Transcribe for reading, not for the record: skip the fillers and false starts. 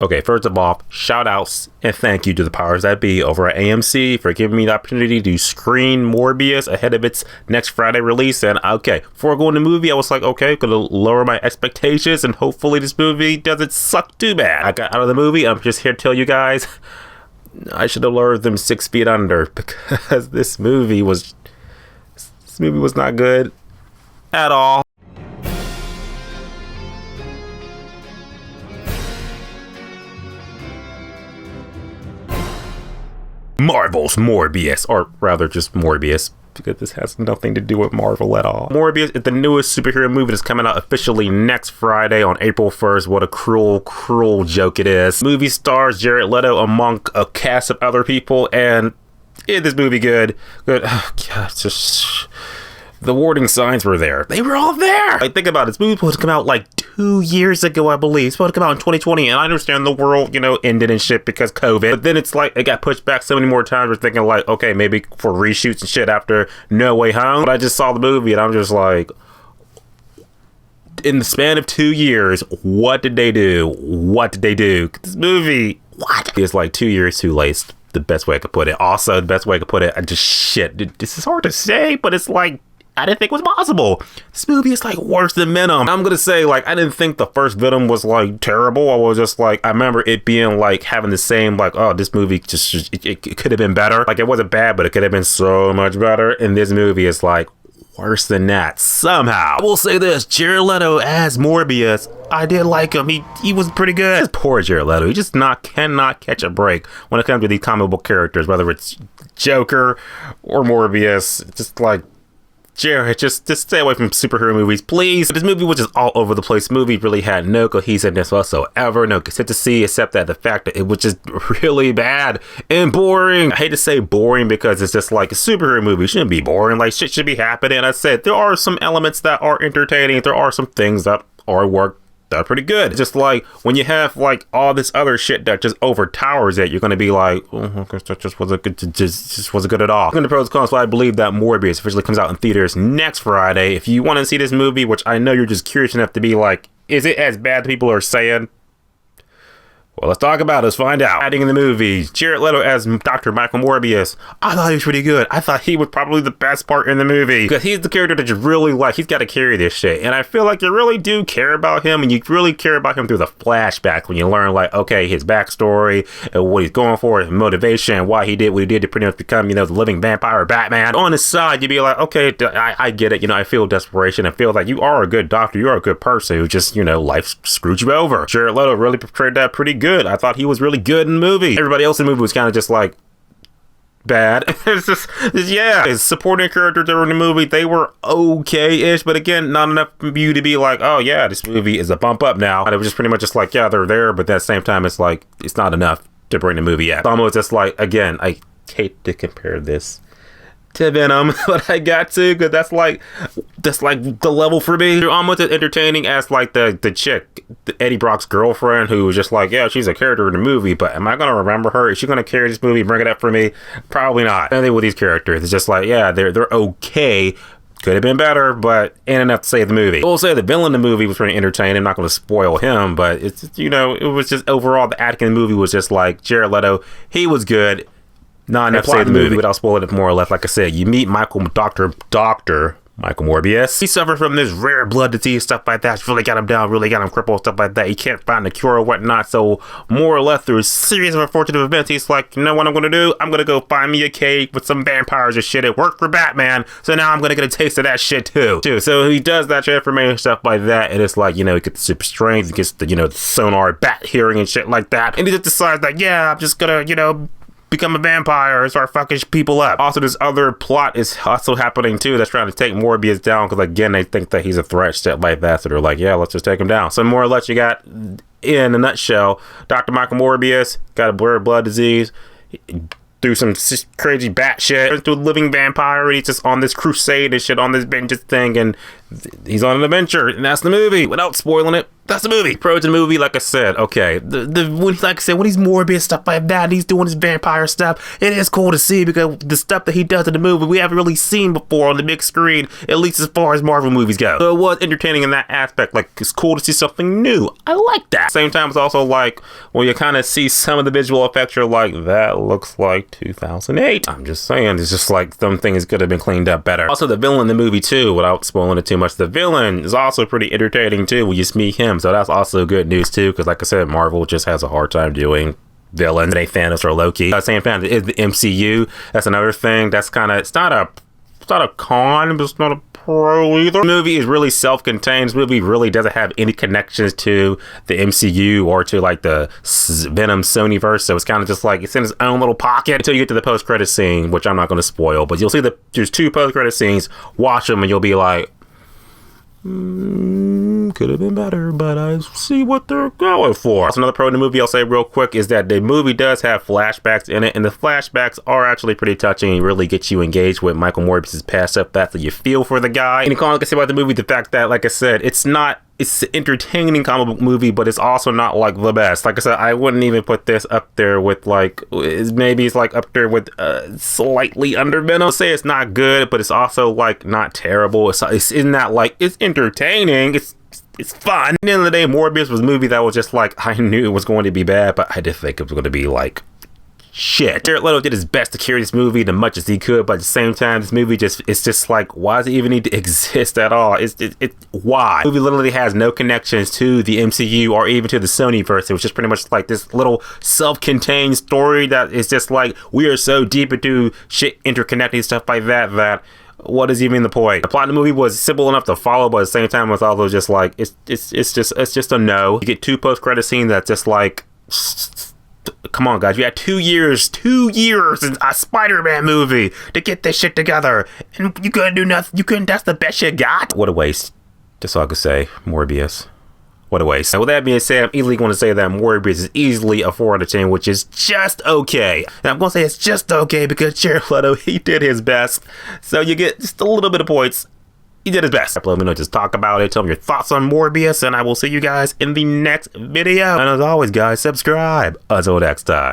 Okay, first of all, shout outs and thank you to the powers that be over at AMC for giving me the opportunity to screen Morbius ahead of its next Friday release. And okay, before going to the movie, I was like, okay, gonna lower my expectations and hopefully this movie doesn't suck too bad. I got out of the movie. I'm just here to tell you guys, I should have lured them 6 feet under because this movie was not good at all. Marvel's Morbius, or rather just Morbius, because this has nothing to do with Marvel at all. Morbius is the newest superhero movie that's coming out officially next Friday on April 1st. What a cruel, cruel joke it is. Movie stars Jared Leto among a cast of other people, and is this movie good? Good. Oh, God, just... The warning signs were there. They were all there. Like, think about it. This movie was supposed to come out like 2 years ago, I believe. It's supposed to come out in 2020. And I understand the world, ended and shit because COVID. But then it's like, it got pushed back so many more times. We're thinking like, okay, maybe for reshoots and shit after No Way Home. But I just saw the movie and I'm just like, in the span of 2 years, what did they do? What did they do? This movie, what? It's like 2 years too late. The best way I could put it. Also, the best way I could put it, this is hard to say, but it's like, I didn't think it was possible. This movie is like worse than Venom. I'm gonna say, like, I didn't think the first Venom was like terrible. I was just like, I remember it being like having the same like, oh, this movie just it could have been better. Like, it wasn't bad, but it could have been so much better. And this movie is like worse than that somehow. I will say this: Jared Leto as Morbius, I did like him. He was pretty good. Just poor Jared Leto. He just cannot catch a break when it comes to these comic book characters, whether it's Joker or Morbius. Just like, Jared, just stay away from superhero movies, please. This movie was just all over the place. The movie really had no cohesiveness whatsoever, no consistency, except that the fact that it was just really bad and boring. I hate to say boring because it's just like a superhero movie. It shouldn't be boring. Like, shit should be happening. I said there are some elements that are entertaining. There are some things that are work that are pretty good. It's just like when you have like all this other shit that just overtowers it, you're gonna be like, oh, that just wasn't good at all. In the pros and cons, I believe that Morbius officially comes out in theaters next Friday. If you want to see this movie, which I know you're just curious enough to be like, is it as bad as people are saying? Well, let's talk about it. Let's find out. Adding in the movie, Jared Leto as Dr. Michael Morbius. I thought he was pretty good. I thought he was probably the best part in the movie because he's the character that you really like. He's got to carry this shit. And I feel like you really do care about him, and you really care about him through the flashback when you learn, like, okay, his backstory and what he's going for, his motivation, and why he did what he did to pretty much become, the living vampire Batman. On the side, you'd be like, okay, I get it. I feel desperation. I feel like you are a good doctor. You are a good person who just, life screwed you over. Jared Leto really portrayed that pretty good. I thought he was really good in the movie. Everybody else in the movie was kind of just like bad. His supporting characters that were in the movie, they were okay-ish, but again, not enough for you to be like, oh yeah, this movie is a bump up now. And it was just pretty much just like, yeah, they're there, but at the same time, it's like, it's not enough to bring the movie up. It's almost just like, again, I hate to compare this to Venom, but I got to, because that's like the level for me. You're almost as entertaining as like the chick, Eddie Brock's girlfriend, who was just like, yeah, she's a character in the movie, but am I gonna remember her? Is she gonna carry this movie, bring it up for me? Probably not. And then with these characters, it's just like, yeah, they're okay. Could have been better, but ain't enough to save the movie. I will say the villain in the movie was pretty entertaining. I'm not going to spoil him, but it's, it was just overall, the acting in the movie was just like Jared Leto. He was good. Not enough to save the movie, without spoiling it more or less. Like I said, you meet Dr. Michael Morbius. He suffered from this rare blood disease, stuff like that. It's really got him down, really got him crippled, stuff like that. He can't find a cure or whatnot. So more or less through a series of unfortunate events, he's like, you know what I'm going to do? I'm going to go find me a cave with some vampires or shit. It worked for Batman. So now I'm going to get a taste of that shit too. So he does that transformation, stuff like that. And it's like, he gets the super strength, he gets the, the sonar bat hearing and shit like that. And he just decides that, yeah, I'm just going to, become a vampire and start fucking people up. Also, this other plot is also happening too that's trying to take Morbius down because again they think that he's a threat, shit like that. So they're like, yeah, let's just take him down. So more or less, you got, in a nutshell, Dr. Michael Morbius got a rare blood disease, through some crazy bat shit, into a living vampire, and he's just on this crusade and shit, on this vengeance thing, and he's on an adventure, and that's the movie. Without spoiling it, that's the movie. Pros to the movie, like I said, okay. When he's Morbius, stuff like that, he's doing his vampire stuff, it is cool to see because the stuff that he does in the movie, we haven't really seen before on the big screen, at least as far as Marvel movies go. So it was entertaining in that aspect. Like, it's cool to see something new. I like that. Same time, it's also like, when you kind of see some of the visual effects, you're like, that looks like 2008. I'm just saying, it's just like some things could have been cleaned up better. Also, the villain in the movie, too, without spoiling it too much, the villain is also pretty entertaining, too, when you meet him. So that's also good news too, because like I said, Marvel just has a hard time doing villains. It ain't Thanos or Loki. Same Thanos is the MCU. That's another thing. That's kind of, it's not a con, but it's not a pro either. The movie is really self-contained. This movie really doesn't have any connections to the MCU or to like the Venom Sony verse. So it's kind of just like it's in its own little pocket until you get to the post-credit scene, which I'm not going to spoil, but you'll see that there's 2 post-credit scenes. Watch them and you'll be like, could have been better, but I see what they're going for. Also, another pro in the movie I'll say real quick is that the movie does have flashbacks in it, and the flashbacks are actually pretty touching and really get you engaged with Michael Morbius' past stuff. That's what you feel for the guy. Any comment I can say about the movie, the fact that, like I said, it's an entertaining comic book movie, but it's also not like the best. Like I said, I wouldn't even put this up there with like, maybe it's like up there with slightly under Venom. I'll say it's not good, but it's also like not terrible. It's in that like, it's entertaining. It's fun. At the end of the day, Morbius was a movie that was just like, I knew it was going to be bad, but I didn't think it was going to be like shit. Jared Leto did his best to carry this movie as much as he could, but at the same time, this movie it's just like, why does it even need to exist at all? Why? The movie literally has no connections to the MCU or even to the Sony verse. It was just pretty much like this little self-contained story that is just like, we are so deep into shit interconnecting stuff like that what is even the point? The plot of the movie was simple enough to follow, but at the same time, it's also just like, it's just a no. You get 2 post-credit scenes that's just like, come on, guys. You had 2 years in a Spider-Man movie to get this shit together, and you couldn't do nothing. That's the best you got. What a waste. That's all I could say. Morbius. What a waste. And with that being said, I'm easily going to say that Morbius is easily a 4 out of 10, which is just okay. And I'm going to say it's just okay because Jared Leto, he did his best. So you get just a little bit of points. He did his best. Let me know, just talk about it. Tell me your thoughts on Morbius, and I will see you guys in the next video. And as always, guys, subscribe. Until next time.